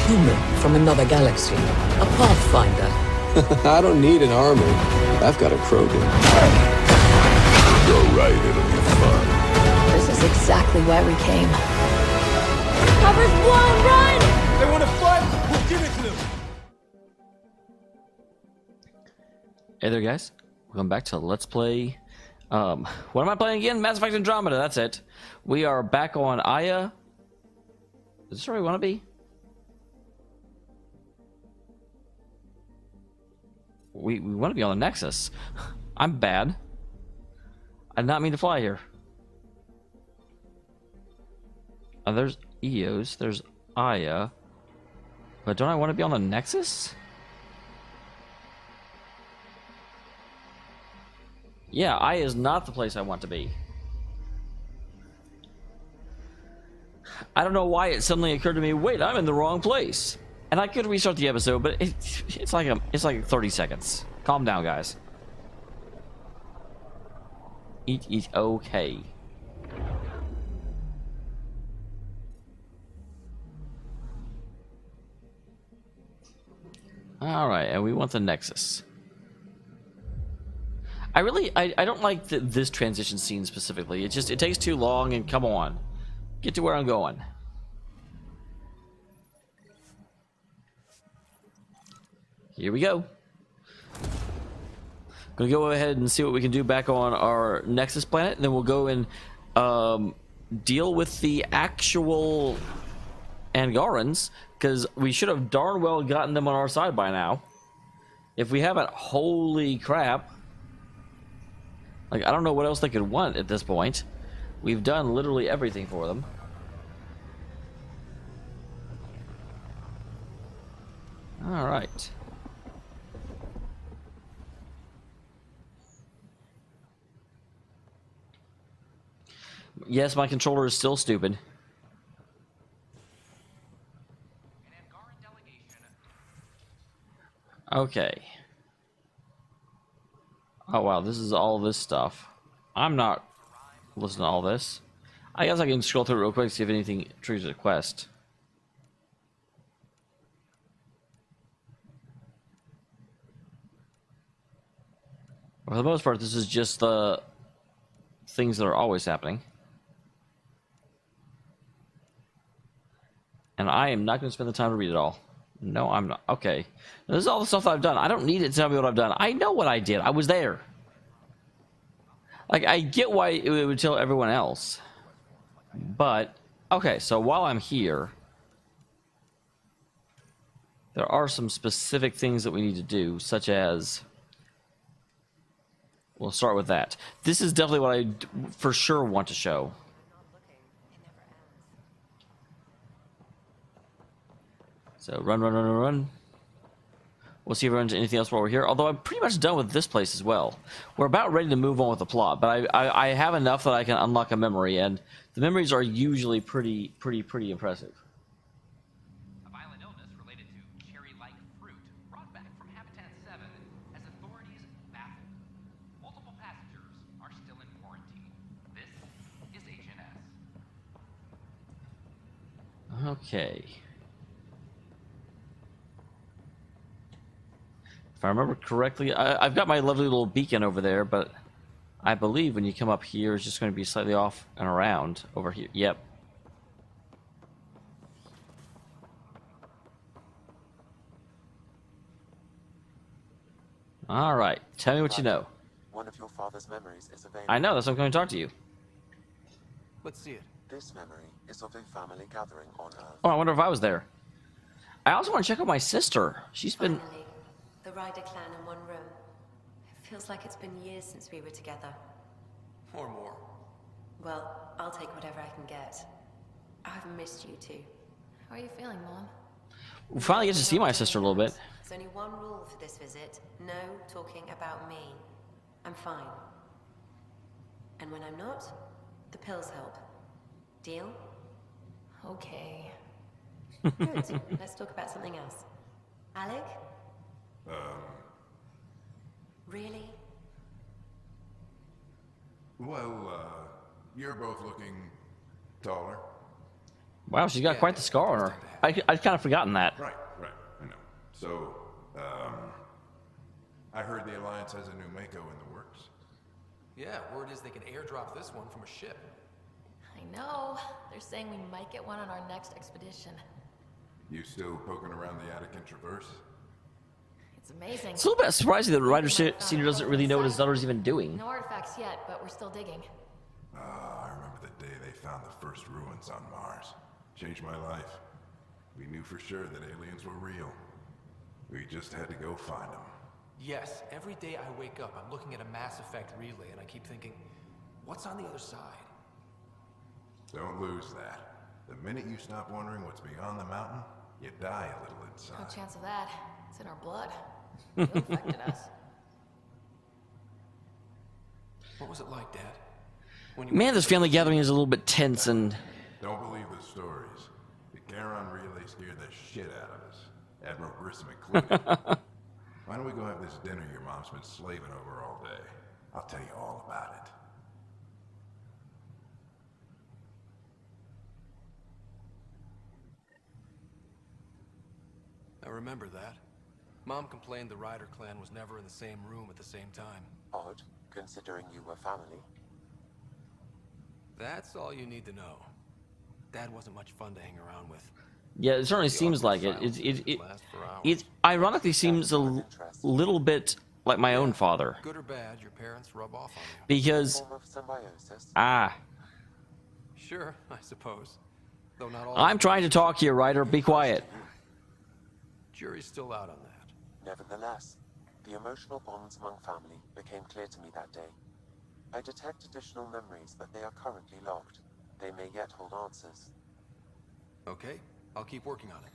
human from another galaxy. A pathfinder. I don't need an army. I've got a Krogan. Go right, it'll be fun. This is exactly why we came. Cover's blown, run! They want to fight? We'll give it to them. Hey there, guys. Welcome back to Let's Play. What am I playing again? Mass Effect Andromeda. That's it. We are back on Aya. Is this where we want to be? We want to be on the Nexus. I'm bad. I did not mean to fly here. There's Eos. There's Aya. But don't I want to be on the Nexus? Yeah, Aya is not the place I want to be. I don't know why it suddenly occurred to me, wait, I'm in the wrong place. And I could restart the episode, but it's like 30 seconds. Calm down, guys. It is okay. Alright, and we want the Nexus. I don't like this transition scene specifically. It takes too long, and come on. Get to where I'm going. Here we go. Gonna go ahead and see what we can do back on our Nexus planet, and then we'll go and deal with the actual Angorans, because we should have darn well gotten them on our side by now. If we haven't, holy crap. Like, I don't know what else they could want at this point. We've done literally everything for them. All right. Yes, my controller is still stupid. Okay. Oh wow, this is all this stuff. I'm not listening to all this. I guess I can scroll through it real quick, see if anything triggers a quest. For the most part, this is just the things that are always happening. And I am not going to spend the time to read it all. No, I'm not. Okay. This is all the stuff that I've done. I don't need it to tell me what I've done. I know what I did. I was there. Like, I get why it would tell everyone else. But, okay, so while I'm here, there are some specific things that we need to do, such as... We'll start with that. This is definitely what I for sure want to show. So run, run, run, run, run. We'll see if we run into anything else while we're here. Although I'm pretty much done with this place as well. We're about ready to move on with the plot, but I have enough that I can unlock a memory, and the memories are usually pretty impressive. A violent illness related to cherry-like fruit brought back from Habitat 7 as authorities baffled. Multiple passengers are still in quarantine. This is HNS. Okay. If I remember correctly, I've got my lovely little beacon over there, but I believe when you come up here, it's just going to be slightly off and around over here. Yep. All right. Tell me what you know. One of your father's memories is available. I know. That's why I'm going to talk to you. Let's see it. This memory is of a family gathering on Earth. Oh, I wonder if I was there. I also want to check out my sister. She's been... Finally, the Ryder clan in one room. It feels like it's been years since we were together. Or more. Well, I'll take whatever I can get. I've missed you too. How are you feeling, Mom? We finally get to see my sister a little bit. There's only one rule for this visit. No talking about me. I'm fine. And when I'm not, the pills help. Deal? Okay. Good. Let's talk about something else. Alec? Really? Well, you're both looking taller. Wow, she's got quite the scar on her. I'd kind of forgotten that. Right, I know. So, I heard the Alliance has a new Mako in the works. Yeah, word is they can airdrop this one from a ship. I know. They're saying we might get one on our next expedition. You still poking around the attic and traverse? It's amazing. It's a little bit surprising that Ryder Senior doesn't really know what his daughter's even doing. No artifacts yet, but we're still digging. I remember the day they found the first ruins on Mars. Changed my life. We knew for sure that aliens were real. We just had to go find them. Yes, every day I wake up, I'm looking at a Mass Effect relay, and I keep thinking, what's on the other side? Don't lose that. The minute you stop wondering what's beyond the mountain, you die a little No inside. chance of that. It's in our blood. It infected us. What was it like, Dad? When Man, this family gathering is a little bit tense and... Don't believe the stories. The Charon relay scared the shit out of us. Admiral Grissom included. Why don't we go have this dinner your mom's been slaving over all day? I'll tell you all about it. I remember that. Mom complained the Ryder clan was never in the same room at the same time. Odd, considering you were family. That's all you need to know. Dad wasn't much fun to hang around with. Yeah, it certainly seems like it. It ironically seems a little bit like my own father. Good or bad, your parents rub off on you. Because... Form of symbiosis. Sure, I suppose. Though not all. I'm trying to talk here, Ryder. Be quiet. Jury's still out on that. Nevertheless, the emotional bonds among family became clear to me that day. I detect additional memories, but they are currently locked. They may yet hold answers. Okay, I'll keep working on it.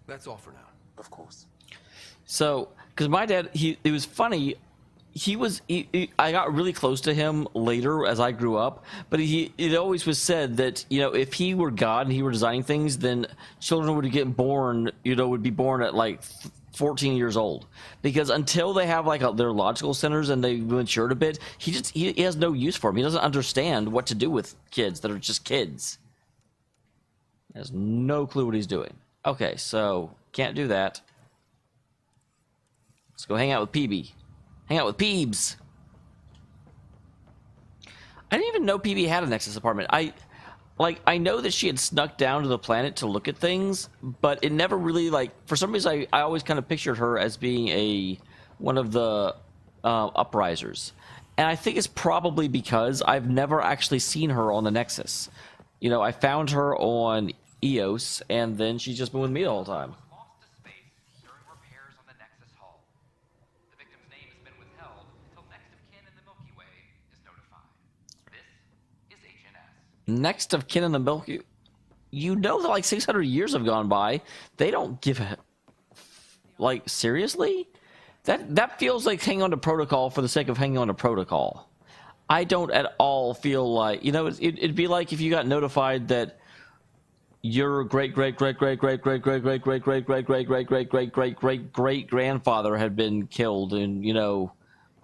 That's all for now. Of course. So, because my dad, it was funny. I got really close to him later as I grew up, but it always was said that, you know, if he were God and he were designing things, then children would get born, would be born at like 14 years old, because until they have like their logical centers and they matured a bit, he has no use for them. He doesn't understand what to do with kids that are just kids. He has no clue what he's doing. Okay, so can't do that. Let's go hang out with Peebee. Hang out with Peebs. I didn't even know Peebee had a Nexus apartment. I know that she had snuck down to the planet to look at things, but it never really, for some reason, I always kind of pictured her as being one of the uprisers. And I think it's probably because I've never actually seen her on the Nexus. You know, I found her on EOS, and then she's just been with me the whole time. Lost to space during repairs on the Nexus hull. The victim's name has been withheld until next of kin in the Milky Way is notified. This is HNS. Next of kin in the Milky... You know that like 600 years have gone by. They don't give a... Like, seriously? That feels like hanging on to protocol for the sake of hanging on to protocol. I don't at all feel like... You know, it'd be like if you got notified that your great-great-great-great-great-great-great-great-great-great-great-great-great-great-great-grandfather had been killed in, you know,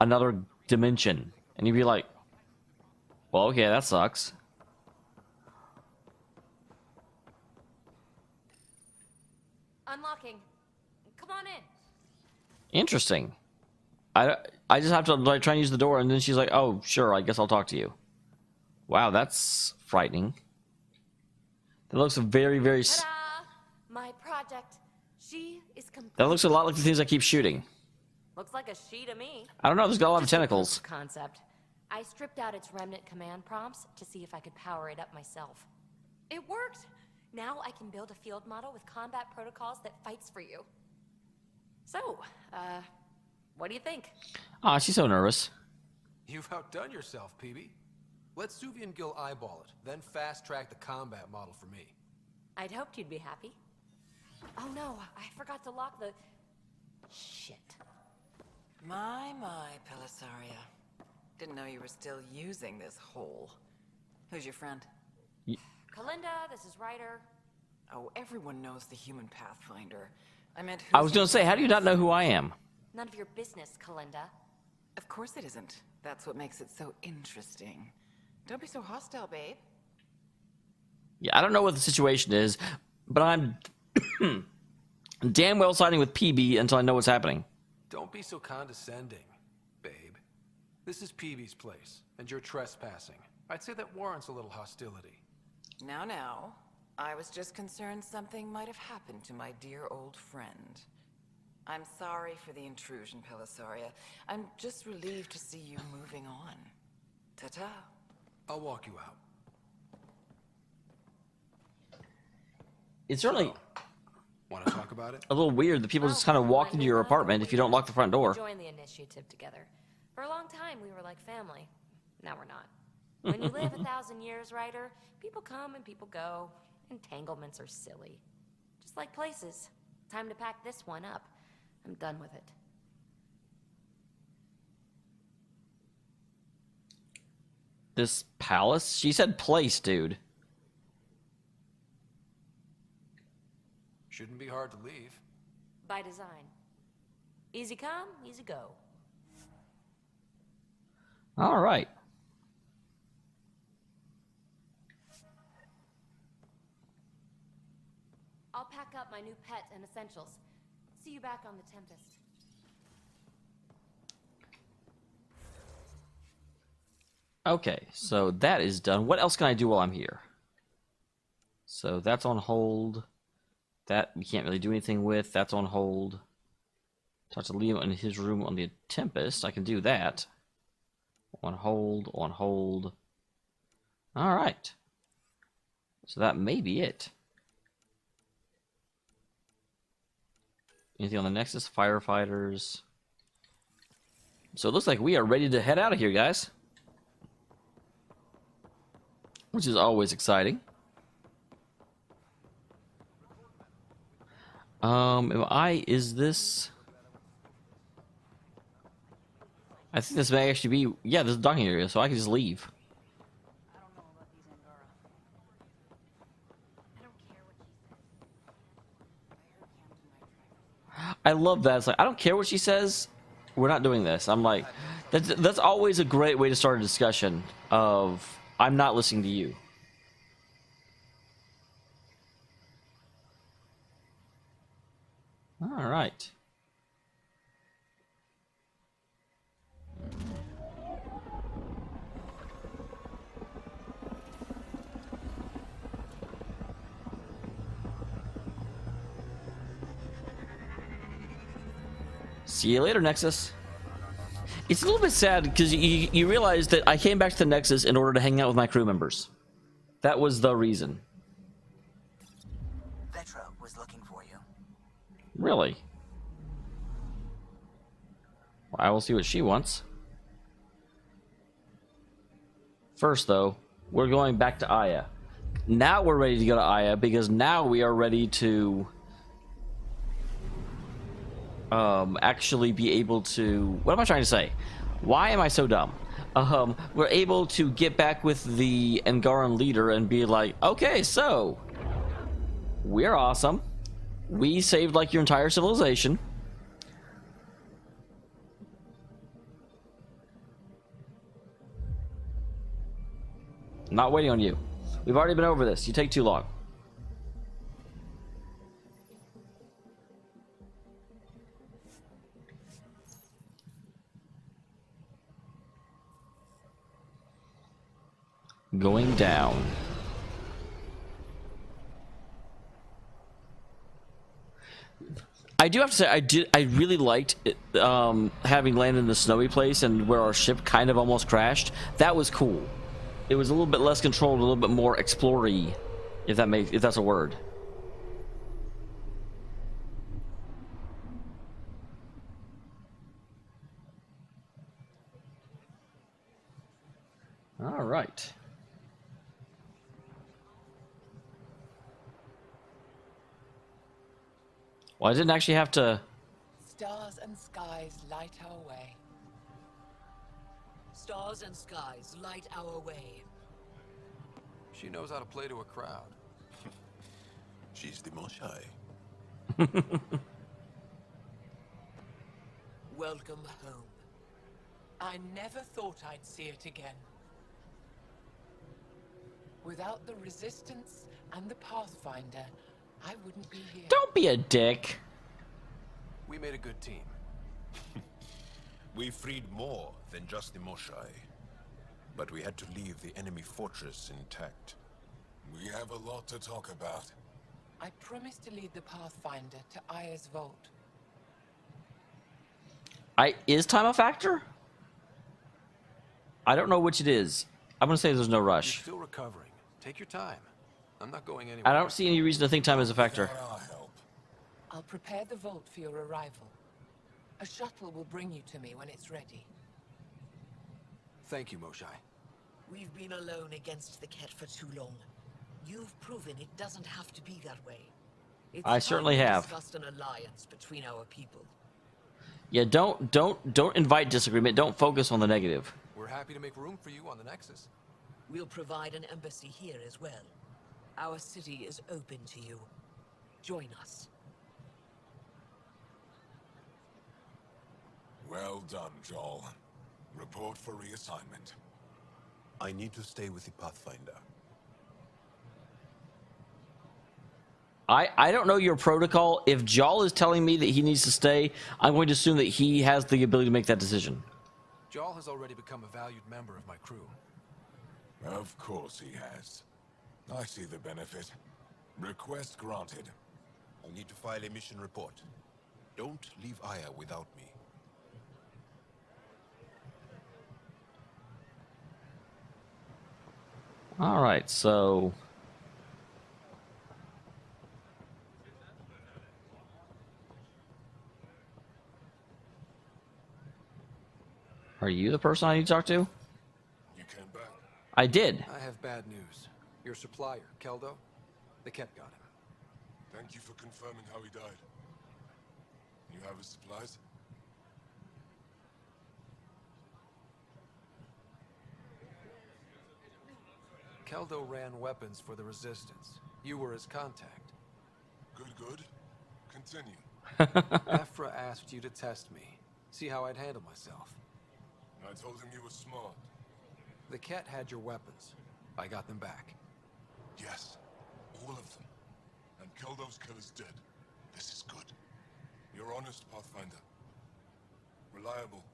another dimension. And you'd be like, well, okay, that sucks. Unlocking. Come on in. Interesting. I just have to like try and use the door, and then she's like, oh, sure, I guess I'll talk to you. Wow, that's frightening. That looks very, very... Ta-da! My project. She is complete. That looks a lot like the things I keep shooting. Looks like a she to me. I don't know, there's got a lot of Just a proof tentacles. of concept. I stripped out its remnant command prompts to see if I could power it up myself. It worked! Now I can build a field model with combat protocols that fights for you. So, what do you think? Ah, she's so nervous. You've outdone yourself, Peebee. Let Suvi and Gil eyeball it, then fast-track the combat model for me. I'd hoped you'd be happy. Oh no, I forgot to lock the... Shit. My, Pelisaria. Didn't know you were still using this hole. Who's your friend? Kalinda, this is Ryder. Oh, everyone knows the human Pathfinder. I meant I was gonna say, how do you not know who I am? None of your business, Kalinda. Of course it isn't. That's what makes it so interesting. Don't be so hostile, babe. Yeah, I don't know what the situation is, but I'm Dameol siding with Peebee until I know what's happening. Don't be so condescending, babe. This is Peebee's place, and you're trespassing. I'd say that warrants a little hostility. Now. I was just concerned something might have happened to my dear old friend. I'm sorry for the intrusion, Pelisaria. I'm just relieved to see you moving on. Ta-ta. I'll walk you out. It's certainly Want to talk about it? a little weird that people just kind of walk into your apartment if you don't lock the front door. We joined the initiative together. For a long time, we were like family. Now we're not. When you live 1,000 years, Ryder, people come and people go. Entanglements are silly. Just like places. Time to pack this one up. I'm done with it. This palace? She said place, dude. Shouldn't be hard to leave. By design. Easy come, easy go. All right. I'll pack up my new pet and essentials. See you back on the Tempest. Okay, so that is done. What else can I do while I'm here? So that's on hold. That we can't really do anything with. That's on hold. Talk to Liam in his room on the Tempest. I can do that. On hold, on hold. All right. So that may be it. Anything on the Nexus? Firefighters. So it looks like we are ready to head out of here, guys. Which is always exciting. Is this... I think this may actually be... Yeah, this is the docking area, so I can just leave. I love that. It's like, I don't care what she says. We're not doing this. I'm like, that's always a great way to start a discussion of, I'm not listening to you. All right. See you later, Nexus. It's a little bit sad because you realize that I came back to the Nexus in order to hang out with my crew members. That was the reason. Vetra was looking for you. Really? Well, I will see what she wants. First, though, we're going back to Aya. Now we're ready to go to Aya because now we are ready to actually be able to... What am I trying to say? Why am I so dumb? We're able to get back with the Angoran leader and be like, okay, so we're awesome. We saved like your entire civilization. Not waiting on you. We've already been over this. You take too long. Going down. I do have to say, I really liked it, having landed in the snowy place and where our ship kind of almost crashed. That was cool. It was a little bit less controlled, a little bit more explory, if that's a word. All right. Well, I didn't actually have to... Stars and skies light our way. Stars and skies light our way. She knows how to play to a crowd. She's the most shy. Welcome home. I never thought I'd see it again. Without the Resistance and the Pathfinder, I wouldn't be here. Don't be a dick. We made a good team. We freed more than just the Moshai. But we had to leave the enemy fortress intact. We have a lot to talk about. I promised to lead the Pathfinder to Aya's vault. Is time a factor? I don't know which it is. I'm gonna say there's no You're rush. still recovering. Take your time. I'm not going anywhere. I don't see any reason to think time is a factor. I'll help. I'll prepare the vault for your arrival. A shuttle will bring you to me when it's ready. Thank you, Moshai. We've been alone against the Ket for too long. You've proven it doesn't have to be that way. It's I certainly time we have. discussed an alliance between our people. Yeah, don't invite disagreement. Don't focus on the negative. We're happy to make room for you on the Nexus. We'll provide an embassy here as well. Our city is open to you. Join us. Well done, Joel. Report for reassignment. I need to stay with the Pathfinder. I don't know your protocol. If Jal is telling me that he needs to stay, I'm going to assume that he has the ability to make that decision. Jal has already become a valued member of my crew. Of course he has. I see the benefit. Request granted. I need to file a mission report. Don't leave Aya without me. All right, so are you the person I need to talk to? You came back. I did. I have bad news. Your supplier, Keldo, the Ket got him. Thank you for confirming how he died. You have his supplies? Keldo ran weapons for the Resistance. You were his contact. Good. Continue. Ephra asked you to test me, see how I'd handle myself. I told him you were smart. The Ket had your weapons. I got them back. Yes, all of them. And Keldo's killer's dead. This is good. You're honest, Pathfinder. Reliable.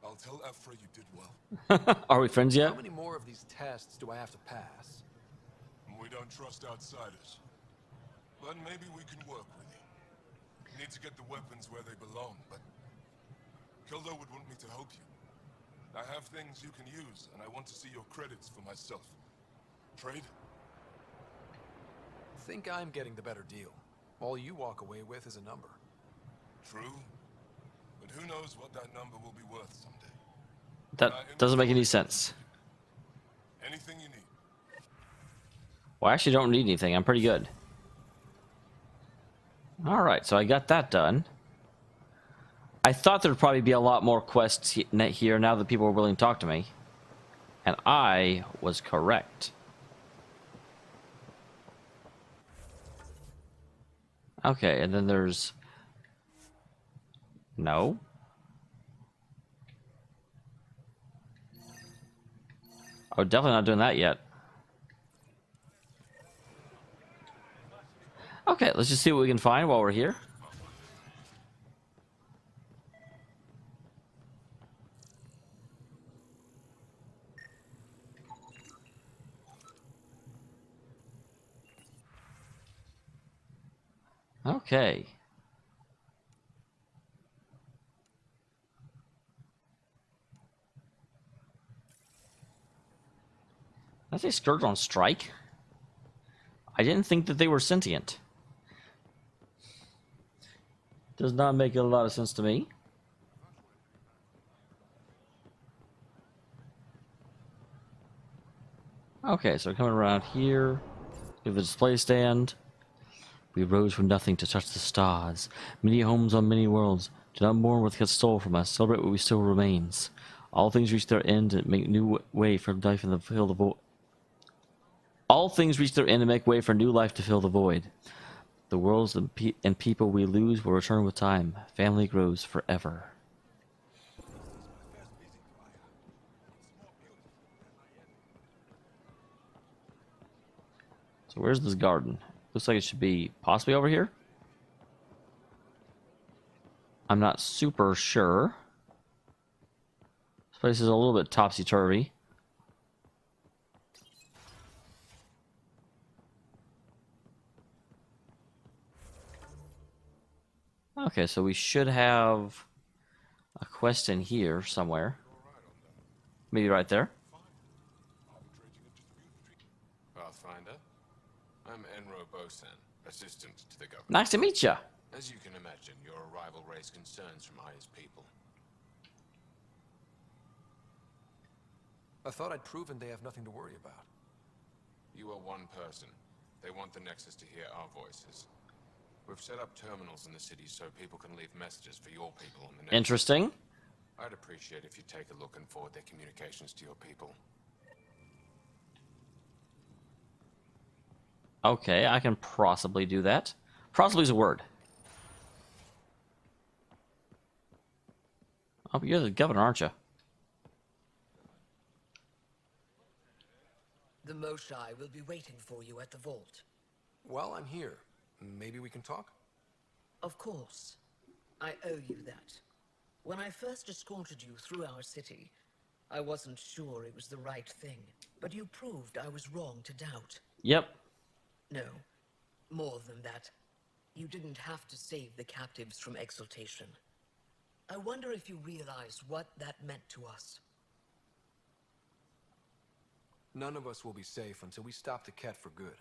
I'll tell Ephra you did well. Are we friends yet? How many more of these tests do I have to pass? We don't trust outsiders. But maybe we can work with you. Need to get the weapons where they belong, but Keldo would want me to help you. I have things you can use, and I want to see your credits for myself. Trade? Think I'm getting the better deal. All you walk away with is a number. True. But who knows what that number will be worth someday. That doesn't make any sense. Anything you need. Well, I actually don't need anything. I'm pretty good. All right, so I got that done. I thought there'd probably be a lot more quests here now that people were willing to talk to me. And I was correct. Okay, and then there's... No. Oh, definitely not doing that yet. Okay, let's just see what we can find while we're here. Okay. That's a Scourge on strike? I didn't think that they were sentient. Does not make a lot of sense to me. Okay, so we're coming around here. We have the display stand. We rose from nothing to touch the stars. Many homes on many worlds. Do not mourn what gets stole from us. Celebrate what we still remains. All things reach their end and make new way for life in the fill the void. All things reach their end and make way for new life to fill the void. The worlds and people we lose will return with time. Family grows forever. So where's this garden? Looks like it should be possibly over here. I'm not super sure. This place is a little bit topsy-turvy. Okay, so we should have a quest in here somewhere. Maybe right there. Pathfinder, I'm Enro Bosan, assistant to the governor. Nice to meet you. As you can imagine, your arrival raised concerns from Aya's people. I thought I'd proven they have nothing to worry about. You are one person. They want the Nexus to hear our voices. We've set up terminals in the city so people can leave messages for your people on the Nexus. Interesting. I'd appreciate if you take a look and forward their communications to your people. Okay, I can possibly do that. Possibly is a word. Oh, you're the governor, aren't you? The Moshai will be waiting for you at the vault. Well, I'm here. Maybe we can talk? Of course. I owe you that. When I first escorted you through our city, I wasn't sure it was the right thing, but you proved I was wrong to doubt. Yep. No, more than that. You didn't have to save the captives from exaltation. I wonder if you realize what that meant to us. None of us will be safe until we stop the Ket for good.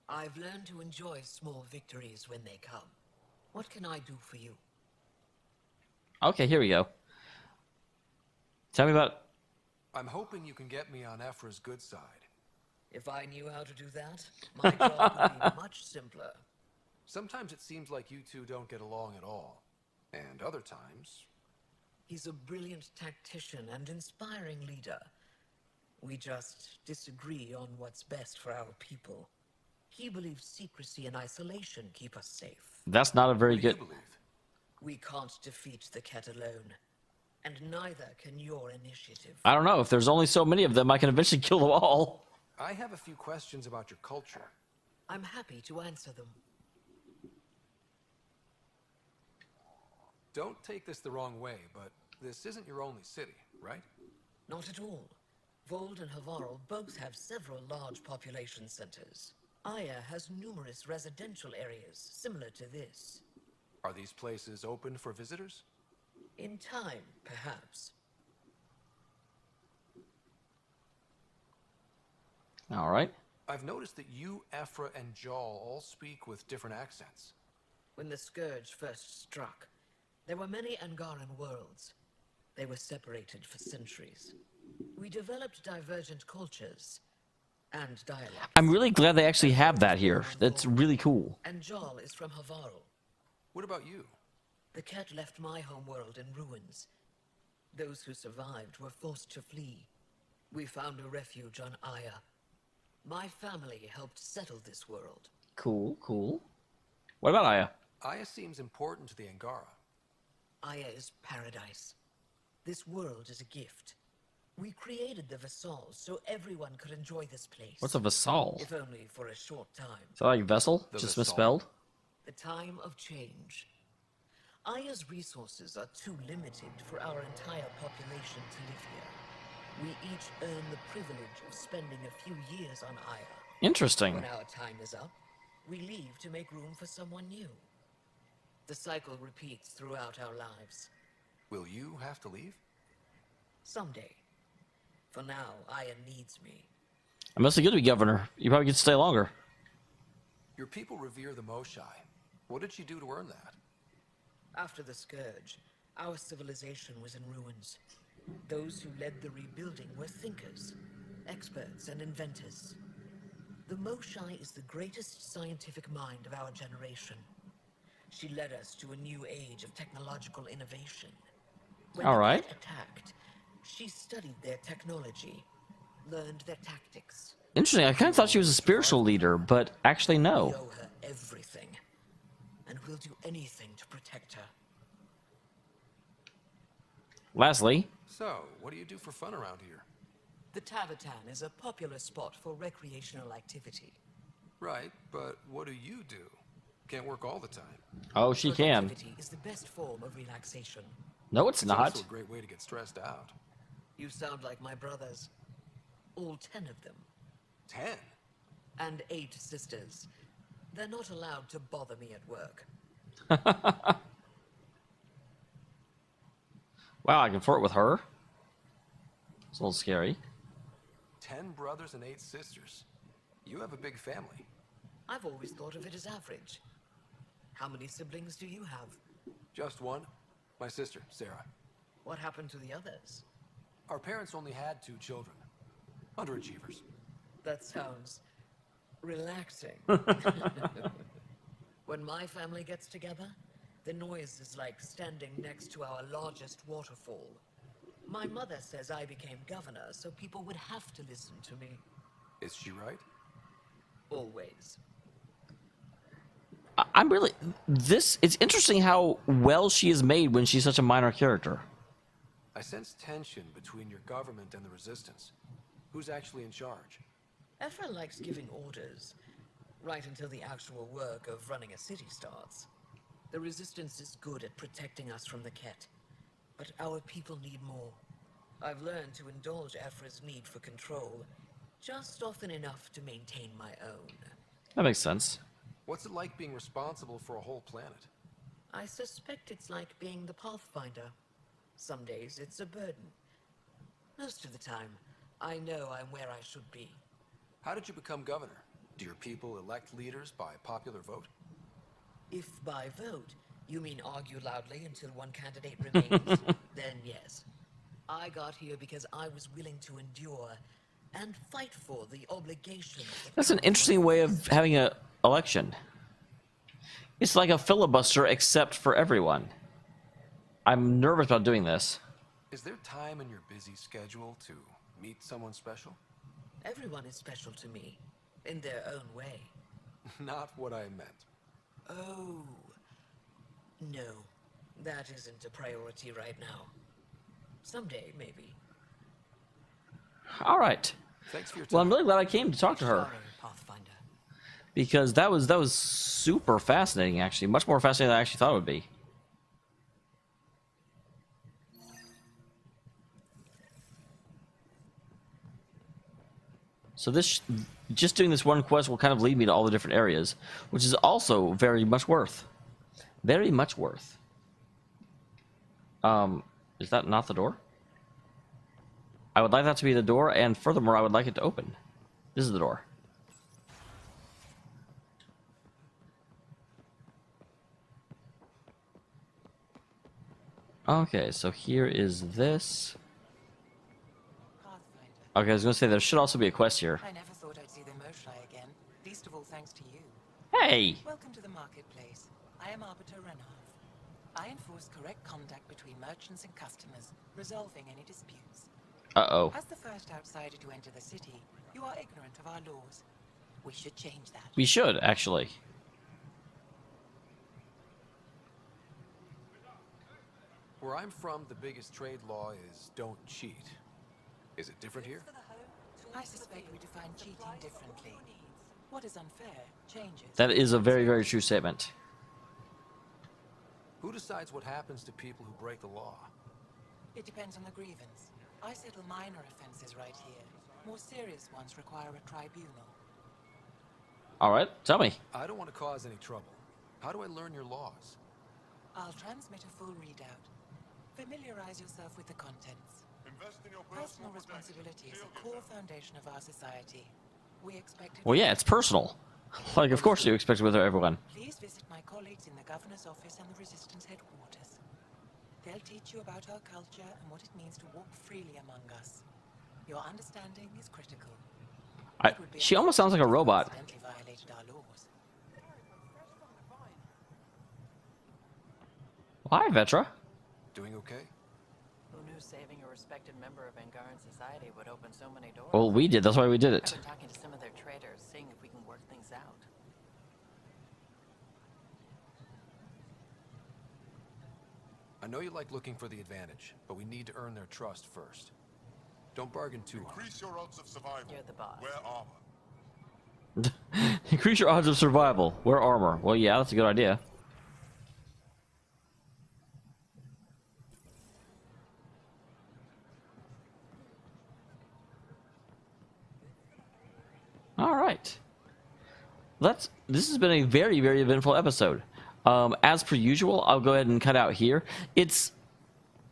I've learned to enjoy small victories when they come. What can I do for you? Okay, here we go. Tell me about... I'm hoping you can get me on Ephra's good side. If I knew how to do that, my job would be much simpler. Sometimes it seems like you two don't get along at all. And other times... He's a brilliant tactician and inspiring leader. We just disagree on what's best for our people. He believes secrecy and isolation keep us safe. That's not a very good... We can't defeat the Ket alone. And neither can your initiative. I don't know. If there's only so many of them, I can eventually kill them all. I have a few questions about your culture. I'm happy to answer them. Don't take this the wrong way, but this isn't your only city, right? Not at all. Vold and Havarl both have several large population centers. Aya has numerous residential areas similar to this. Are these places open for visitors? In time, perhaps. All right. I've noticed that you, Ephra, and Jal all speak with different accents. When the Scourge first struck, there were many Angoran worlds. They were separated for centuries. We developed divergent cultures and dialects. I'm really glad they actually have that here. That's really cool. And Jal is from Havarl. What about you? The Ket left my homeworld in ruins. Those who survived were forced to flee. We found a refuge on Aya. My family helped settle this world. Cool, cool. What about Aya? Aya seems important to the Angara. Aya is paradise. This world is a gift. We created the Vassals so everyone could enjoy this place. What's a vassal? If only for a short time. Is that like vessel? The Just vassal. misspelled? The time of change. Aya's resources are too limited for our entire population to live here. We each earn the privilege of spending a few years on Aya. Interesting. When our time is up, we leave to make room for someone new. The cycle repeats throughout our lives. Will you have to leave? Someday. For now, Aya needs me. It must be good to be governor. You probably get to stay longer. Your people revere the Moshai. What did she do to earn that? After the Scourge, our civilization was in ruins. Those who led the rebuilding were thinkers, experts, and inventors. The Moshai is the greatest scientific mind of our generation. She led us to a new age of technological innovation. When All the right. Ket attacked, she studied their technology, learned their tactics. Interesting. I kind of thought she was a spiritual leader, but actually We no. owe her everything, and we'll do anything to protect her. Lastly, So, what do you do for fun around here? The Tavatan is a popular spot for recreational activity. Right, but what do you do? Can't work all the time. Oh, she can. Productivity is the best form of relaxation. No, it's not. Also a great way to get stressed out. You sound like my brothers. All 10 of them. 10? And 8 sisters. They're not allowed to bother me at work. Wow, I can flirt with her. It's a little scary. 10 brothers and 8 sisters. You have a big family. I've always thought of it as average. How many siblings do you have? Just one. My sister, Sarah. What happened to the others? Our parents only had 2 children. Underachievers. That sounds relaxing. When my family gets together, the noise is like standing next to our largest waterfall. My mother says I became governor, so people would have to listen to me. Is she right? Always. I'm really... It's interesting how well she is made when she's such a minor character. I sense tension between your government and the resistance. Who's actually in charge? Ephra likes giving orders, right until the actual work of running a city starts. The resistance is good at protecting us from the Ket, but our people need more. I've learned to indulge Ephra's need for control, just often enough to maintain my own. That makes sense. What's it like being responsible for a whole planet? I suspect it's like being the Pathfinder. Some days it's a burden. Most of the time, I know I'm where I should be. How did you become governor? Do your people elect leaders by popular vote? If by vote, you mean argue loudly until one candidate remains, then yes. I got here because I was willing to endure and fight for the obligation. That's an interesting way of having an election. It's like a filibuster except for everyone. I'm nervous about doing this. Is there time in your busy schedule to meet someone special? Everyone is special to me, in their own way. Not what I meant. Oh, no, that isn't a priority right now. Someday, maybe. All right. Thanks for your time. Well, I'm really glad I came to talk to her. Pathfinder. Because that was super fascinating, actually. Much more fascinating than I actually thought it would be. So just doing this one quest will kind of lead me to all the different areas, which is also very much worth. Very much worth. Is that not the door? I would like that to be the door, and furthermore, I would like it to open. This is the door. Okay, so here is this. Okay, I was going to say, there should also be a quest here. I never thought I'd see the Moshai again, least of all thanks to you. Hey! Welcome to the marketplace. I am Arbiter Renharth. I enforce correct conduct between merchants and customers, resolving any disputes. Uh-oh. As the first outsider to enter the city, you are ignorant of our laws. We should change that. We should, actually. Where I'm from, the biggest trade law is don't cheat. Is it different here? I suspect we define cheating differently. What is unfair changes. That is a very, very true statement. Who decides what happens to people who break the law? It depends on the grievance. I settle minor offenses right here. More serious ones require a tribunal. Alright, tell me. I don't want to cause any trouble. How do I learn your laws? I'll transmit a full readout. Familiarize yourself with the contents. Personal responsibility is a core foundation of our society. We expect it. Well, yeah, it's personal. Like, of course you expect it with everyone. Please visit my colleagues in the governor's office and the resistance headquarters. They'll teach you about our culture and what it means to walk freely among us. Your understanding is critical. She almost sounds like a robot. Accidentally violated our laws. Hi, Vetra. Doing okay? Who knew saving a respected member of Angoran society would open so many doors? Well, we did. That's why we did it. I've been talking to some of their traders, seeing if we can work things out. I know you like looking for the advantage, but we need to earn their trust first. Don't bargain too hard. Increase your odds of survival. You're the boss. Wear armor. Increase your odds of survival. Wear armor. Well, yeah, that's a good idea. All right. This has been a very, very eventful episode. As per usual, I'll go ahead and cut out here. If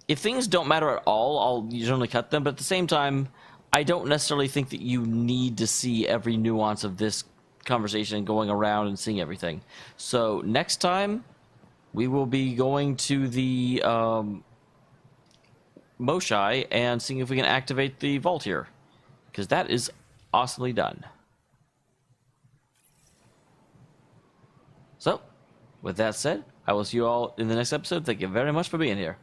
things don't matter at all, I'll generally cut them. But at the same time, I don't necessarily think that you need to see every nuance of this conversation and going around and seeing everything. So next time, we will be going to the Moshai and seeing if we can activate the vault here, because that is awesomely done. So, with that said, I will see you all in the next episode. Thank you very much for being here.